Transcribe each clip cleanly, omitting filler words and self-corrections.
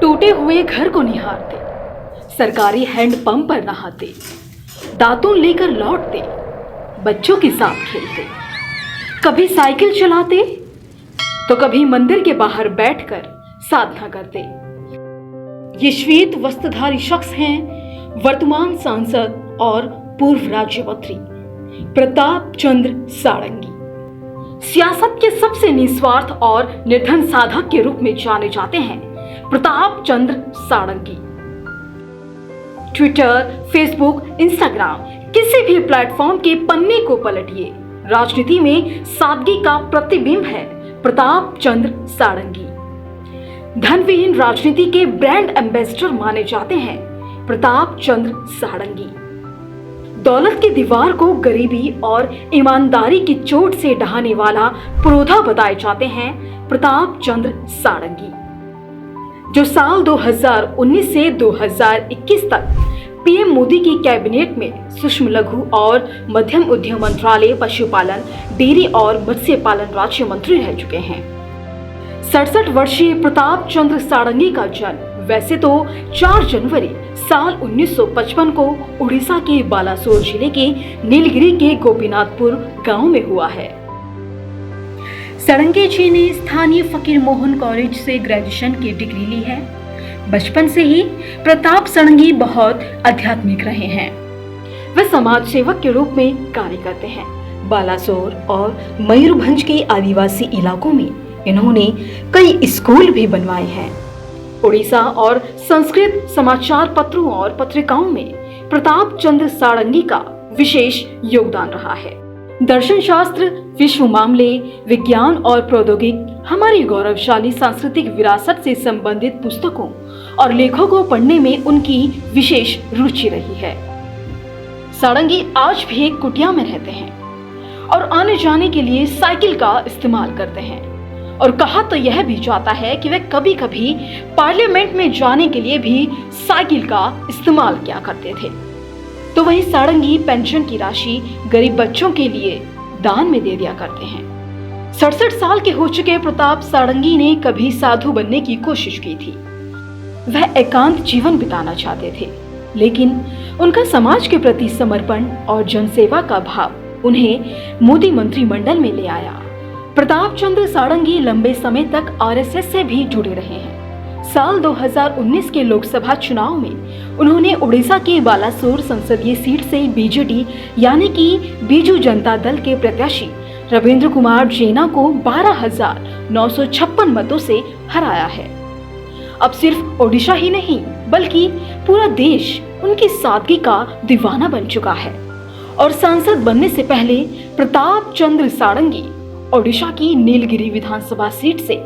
टूटे हुए घर को निहारते, सरकारी हैंडपंप पर नहाते, दातून लेकर लौटते, बच्चों के साथ खेलते, कभी साइकिल चलाते तो कभी मंदिर के बाहर बैठकर साधना करते। ये श्वेत वस्त्रधारी शख्स हैं वर्तमान सांसद और पूर्व राज्य मंत्री प्रताप चंद्र सारंगी। सियासत के सबसे निस्वार्थ और निर्धन साधक के रूप में जाने जाते हैं प्रताप चंद्र सारंगी। ट्विटर, फेसबुक, इंस्टाग्राम किसी भी प्लेटफॉर्म के पन्ने को पलटिए, राजनीति में सादगी का प्रतिबिंब है प्रताप चंद्र सारंगी। धनविहीन राजनीति के ब्रांड एम्बेसडर माने जाते हैं प्रताप चंद्र सारंगी। दौलत की दीवार को गरीबी और ईमानदारी की चोट से ढहाने वाला पुरोधा बताए जाते हैं प्रताप चंद्र सारंगी, जो साल 2019 से 2021 तक पीएम मोदी की कैबिनेट में सूक्ष्म लघु और मध्यम उद्यम मंत्रालय, पशुपालन, डेयरी और मत्स्य पालन राज्य मंत्री रह चुके हैं। 67 वर्षीय प्रताप चंद्र सारंगी का जन्म वैसे तो 4 जनवरी साल 1955 को उड़ीसा के बालासोर जिले के नीलगिरी के गोपीनाथपुर गांव में हुआ है। सारंगी जी ने स्थानीय फकीर मोहन कॉलेज से ग्रेजुएशन की डिग्री ली है। बचपन से ही प्रताप सारंगी बहुत आध्यात्मिक रहे हैं। वे समाज सेवक के रूप में कार्य करते हैं। बालासोर और मयूरभंज के आदिवासी इलाकों में इन्होंने कई स्कूल भी बनवाए हैं। उड़ीसा और संस्कृत समाचार पत्रों और पत्रिकाओं में प्रताप चंद्र सारंगी का विशेष योगदान रहा है। दर्शन शास्त्र, विश्व मामले, विज्ञान और प्रौद्योगिकी हमारी गौरवशाली सांस्कृतिक विरासत से संबंधित पुस्तकों और लेखों को पढ़ने में उनकी विशेष रुचि रही है। सारंगी आज भी एक कुटिया में रहते हैं और आने जाने के लिए साइकिल का इस्तेमाल करते हैं, और कहा तो यह भी जाता है कि वे कभी कभी पार्लियामेंट में जाने के लिए भी साइकिल का इस्तेमाल किया करते थे। तो वहीं सारंगी पेंशन की राशि गरीब बच्चों के लिए दान में दे दिया करते हैं। 67 साल के हो चुके प्रताप सारंगी ने कभी साधु बनने की कोशिश की थी। वह एकांत जीवन बिताना चाहते थे, लेकिन उनका समाज के प्रति समर्पण और जनसेवा का भाव उन्हें मोदी मंत्रिमंडल में ले आया। प्रताप चंद्र सारंगी लंबे समय तक आरएसएस से भी जुड़े रहे हैं। साल 2019 के लोकसभा चुनाव में उन्होंने उड़ीसा के बालासोर संसदीय सीट से बीजेडी यानी कि बीजू जनता दल के प्रत्याशी रविंद्र कुमार जैना को 12,956 मतों से हराया है। अब सिर्फ ओडिशा ही नहीं बल्कि पूरा देश उनकी सादगी का दीवाना बन चुका है। और सांसद बनने से पहले प्रताप चंद्र सारंगी ओडिशा की नीलगिरी विधानसभा सीट से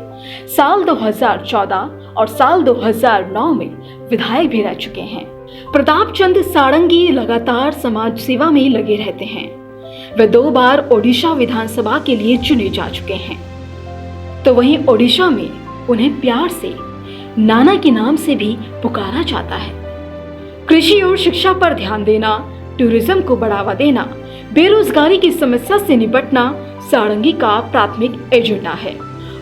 साल 2014 और साल 2009 में विधायक भी रह चुके हैं। प्रताप चंद्र सारंगी लगातार समाज सेवा में लगे रहते हैं। वे 2 बार ओडिशा विधानसभा के लिए चुने जा चुके हैं। तो वहीं ओडिशा में उन्हें प्यार से नाना के नाम से भी पुकारा जाता है। कृषि और शिक्षा पर ध्यान देना, टूरिज्म को बढ़ावा देना, बेरोजगारी की समस्या से निपटना सारंगी का प्राथमिक एजेंडा है।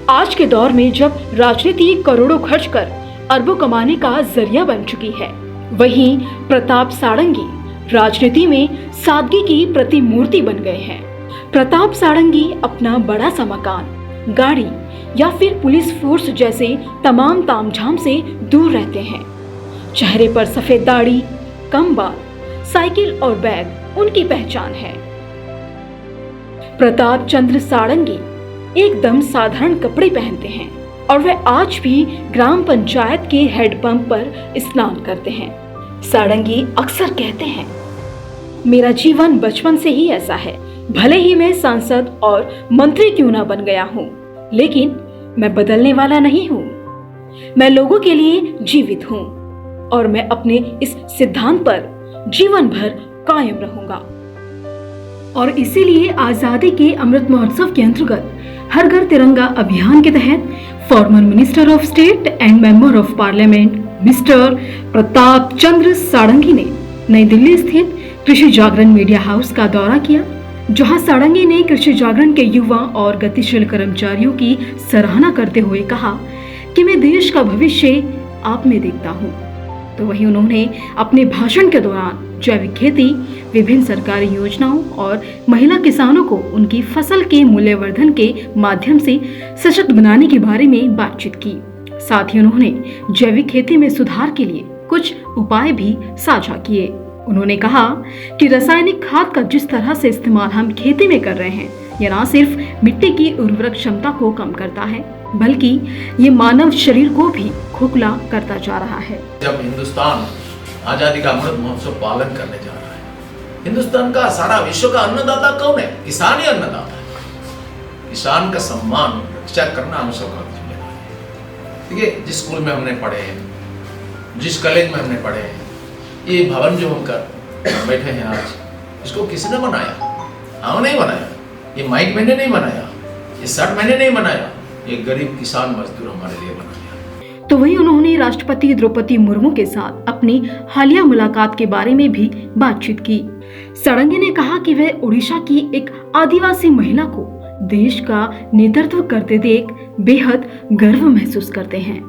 आज के दौर में जब राजनीति करोड़ों खर्च कर अरबों कमाने का जरिया बन चुकी है, वहीं प्रताप सारंगी राजनीति में सादगी की प्रतिमूर्ति बन गए हैं। प्रताप सारंगी अपना बड़ा सा मकान, गाड़ी या फिर पुलिस फोर्स जैसे तमाम तामझाम से दूर रहते हैं। चेहरे पर सफेद दाढ़ी, कम बाल, साइकिल और बैग उनकी पहचान है। प्रताप चंद्र सारंगी एकदम साधारण कपड़े पहनते हैं और वे आज भी ग्राम पंचायत के हैंडपंप पर स्नान करते हैं। सारंगी अक्सर कहते हैं, मेरा जीवन बचपन से ही ऐसा है। भले ही मैं सांसद और मंत्री क्यों ना बन गया हूँ, लेकिन मैं बदलने वाला नहीं हूँ। मैं लोगों के लिए जीवित हूँ और मैं अपने इस सिद्धांत पर जीवन भर कायम रहूंगा। और इसीलिए आजादी के अमृत महोत्सव के अंतर्गत हर घर तिरंगा अभियान के तहत former minister of state and member of parliament mister Pratap Chandra Sarangi ने नई दिल्ली स्थित कृषि जागरण मीडिया हाउस का दौरा किया, जहां सारंगी ने कृषि जागरण के युवा और गतिशील कर्मचारियों की सराहना करते हुए कहा कि मैं देश का भविष्य आप में देखता हूँ। तो वहीं उन्होंने अपने भाषण के दौरान जैविक खेती, विभिन्न सरकारी योजनाओं और महिला किसानों को उनकी फसल के मूल्यवर्धन के माध्यम से सशक्त बनाने के बारे में बातचीत की। साथ ही उन्होंने जैविक खेती में सुधार के लिए कुछ उपाय भी साझा किए। उन्होंने कहा कि रासायनिक खाद का जिस तरह से इस्तेमाल हम खेती में कर रहे हैं, यह न सिर्फ मिट्टी की उर्वरक क्षमता को कम करता है, बल्कि ये मानव शरीर को भी खोखला करता जा रहा है। जब हिंदुस्तान आजादी का अमृत महोत्सव पालन करने जा रहा है, हिंदुस्तान का सारा विश्व का अन्नदाता कौन है? किसान ही अन्नदाता है। किसान का सम्मान रक्षा करना हम सबका जिम्मेदारी है। ठीक है, जिस स्कूल में हमने पढ़े हैं, जिस कॉलेज में हमने पढ़े हैं, ये भवन जो हम कर बैठे हैं आज, इसको किसने बनाया? हम नहीं बनाया। ये माइक मैंने नहीं बनाया, ये शर्ट मैंने नहीं बनाया, ये गरीब किसान मजदूर हमारे लिए बनाया। तो वहीं उन्होंने राष्ट्रपति द्रौपदी मुर्मू के साथ अपनी हालिया मुलाकात के बारे में भी बातचीत की। सारंगी ने कहा कि वह उड़ीसा की एक आदिवासी महिला को देश का नेतृत्व करते देख बेहद गर्व महसूस करते हैं।